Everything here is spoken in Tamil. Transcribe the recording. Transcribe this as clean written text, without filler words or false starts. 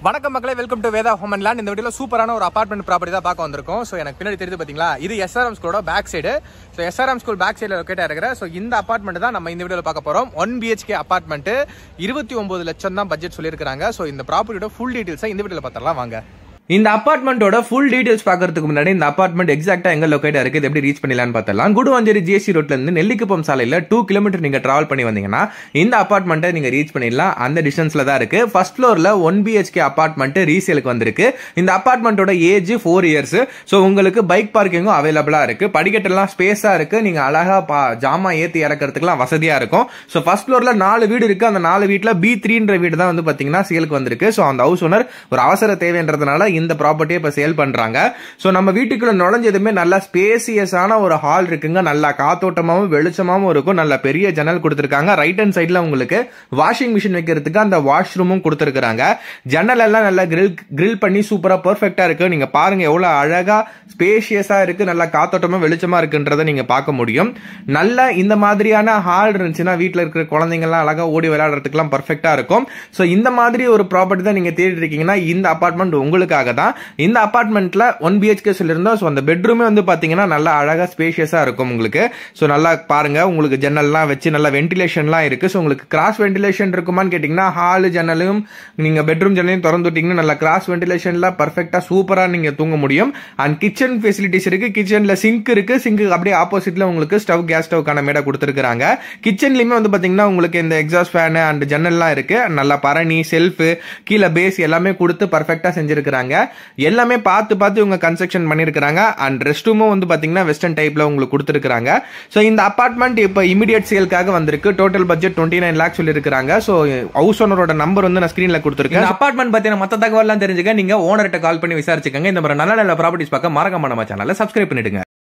வணக்கம் மக்களே, welcome to Veda home and land. இந்த வீடியோல சூப்பரான ஒரு அபார்ட்மெண்ட் ப்ராப்பர்ட்டி தான் பார்க்க வந்திருக்கோம். ஸோ எனக்கு பின்னாடி தெரியுது பார்த்தீங்களா, இது எஸ்ஆர்எம் ஸ்கூலோட back side. So SRM school back சைடில் லொக்கேட்டாக இருக்கிற இந்த அபார்ட்மெண்ட் தான் நம்ம இந்த வீடியோவில் பார்க்க போகிறோம். 1 BHK அபார்ட்மெண்ட் 29 லட்சம் தான் பட்ஜெட் சொல்லியிருக்காங்க. ஸோ இந்த ப்ராப்பர்ட்டியோட ஃபுல் டீட்டெயில்ஸை இந்த வீடியோவில் பார்த்துடலாம் வாங்க. இந்த அபார்ட்மெண்டோட ஃபுல் டீடைல்ஸ் பார்க்கறதுக்கு முன்னாடி இந்த அபார்ட்மெண்ட் எக்ஸாக்ட்டா எங்க லொகேட் இருக்கு, எப்படி ரீச் பண்ணலாம்னு பார்த்தலாம். குடுவாஞ்சேரி GST ரோட்ல இருந்து நெல்லிக்குப்பம் சாலையில 2 கிலோமீட்டர் நீங்க டிராவல் பண்ணி வந்தீங்கன்னா இந்த அபார்ட்மெண்ட்டை நீங்க ரீச் பண்ணிடலாம். அந்த டிஸ்டன்ஸ்ல தான் இருக்கு. ஃபர்ஸ்ட் ஃப்ளோர்ல 1 BHK அபார்ட்மெண்ட் ரீசேலுக்கு வந்திருக்கு. இந்த அபார்ட்மெண்டோட ஏஜ் 4 இயர்ஸ். ஸோ உங்களுக்கு பைக் பார்க்கிங்கும் அவைலபிளா இருக்கு. படிக்கட்டெல்லாம் ஸ்பேஸா இருக்கு. நீங்க அழகா ஜாமா ஏத்தி இறக்கிறதுக்குலாம் வசதியா இருக்கும். ஸோ ஃபர்ஸ்ட் ஃப்ளோர்ல 4 வீடு இருக்கு. அந்த 4 வீட்டுல B3ன்ற வீடு தான் வந்து பாத்தீங்கன்னா சேலுக்கு வந்திருக்கு. ஸோ அந்த ஹவுஸ் ஓனர் ஒரு அவசர தேவைன்றதுனால இந்த ப்ராப்பர்ட்டியை இப்ப சேல் பண்றாங்க. சோ நம்ம வீட்டுக்குள்ள நுழைஞ்சதுமே நல்ல ஸ்பேசியஸான ஒரு ஹால் இருக்குங்க. நல்லா காத்தோட்டமாவும் வெளிச்சமாவும் இருக்கும். நல்ல பெரிய ஜன்னல் கொடுத்திருக்காங்க. ரைட் ஹேண்ட் சைடுல உங்களுக்கு வாஷிங் மிஷின் வைக்கிறதுக்கு அந்த வாஷ்ரூமும் கொடுத்திருக்காங்க. ஜன்னல் எல்லாம் நல்லா கிரில் பண்ணி சூப்பரா பெர்ஃபெக்ட்டா இருக்கு. நீங்க பாருங்க எவ்வளவு அழகா ஸ்பேசியஸா இருக்கு. நல்லா காத்தோட்டமா வெளிச்சமா இருக்குன்றத நீங்க பார்க்க முடியும். நல்ல இந்த மாதிரியான ஹால் இருந்துச்சுன்னா வீட்டுல இருக்கிற குழந்தைங்க எல்லாம் அழகா ஓடி விளையாடுறதுக்கு எல்லாம் பெர்ஃபெக்ட்டா இருக்கும். சோ இந்த மாதிரி ஒரு ப்ராப்பர்ட்டி தான் நீங்க தேடி இருக்கீங்கன்னா இந்த அபார்ட்மெண்ட் உங்களுக்காக தான். இந்த அபார்ட்மெண்ட்ல 1 BHK சொல்லிருந்தோம். சோ அந்த பெட்ரூமே வந்து பாத்தீங்கன்னா நல்லா அழகா ஸ்பேஷியஸா இருக்கும் உங்களுக்கு. சோ நல்லா பாருங்க, உங்களுக்கு ஜன்னல்லாம் வச்சு நல்ல வென்டிலேஷன்லாம் இருக்கு. சோ உங்களுக்கு கிராஸ் வென்டிலேஷன் இருக்குமான்னு கேட்டீங்கன்னா ஹால் ஜன்னலும் நீங்க பெட்ரூம் ஜன்னலையும் திறந்து விட்டீங்கன்னா நல்லா கிராஸ் வென்டிலேஷன்ல பர்ஃபெக்ட்டா சூப்பரா நீங்க தூங்க முடியும். அண்ட் கிச்சன் ஃபெசிலிட்டிஸ் இருக்கு. கிச்சன்ல சிங்க் இருக்கு. சிங்க் அப்படியே ஆப்போசிட்ல உங்களுக்கு ஸ்டவ், கேஸ் ஸ்டவ்க்கான மேடை கொடுத்திருக்காங்க. கிச்சன்லயுமே வந்து பாத்தீங்கன்னா உங்களுக்கு இந்த எக்ஸாஸ்ட் ஃபேன் அண்ட் ஜன்னல்லாம் இருக்கு. நல்லா பரணி, செல்ஃப், கீழே பேஸ் எல்லாமே கொடுத்து பர்ஃபெக்ட்டா செஞ்சிருக்காங்க. எல்லாமே பார்த்து இவங்க கன்ஸ்ட்ரக்ஷன் பண்ணிருக்காங்க. அண்ட் ரெஸ்ட் ரூமும் வந்து பாத்தீங்கன்னா வெஸ்டர்ன் டைப்ல உங்களுக்கு கொடுத்திருக்காங்க. சோ இந்த அபார்ட்மெண்ட் இப்ப இமிடியேட் சேல்காக வந்திருக்கு. டோட்டல் பட்ஜெட் 29 lakhs சொல்லிருக்காங்க. சோ ஹவுஸ் ஓனரோட நம்பர் வந்து நான் ஸ்கிரீன்ல கொடுத்திருக்கேன். அபார்ட்மெண்ட் பத்தின மத்த தகவல்லாம் தெரிஞ்சுக்க நீங்க ஓனர்கிட்ட கால் பண்ணி விசாரிச்சுக்கங்க. இந்த மாதிரி நல்ல நல்ல ப்ராப்பர்ட்டிஸ் பார்க்க மறக்காம நம்ம சேனலை சப்ஸ்கிரைப் பண்ணிடுங்க.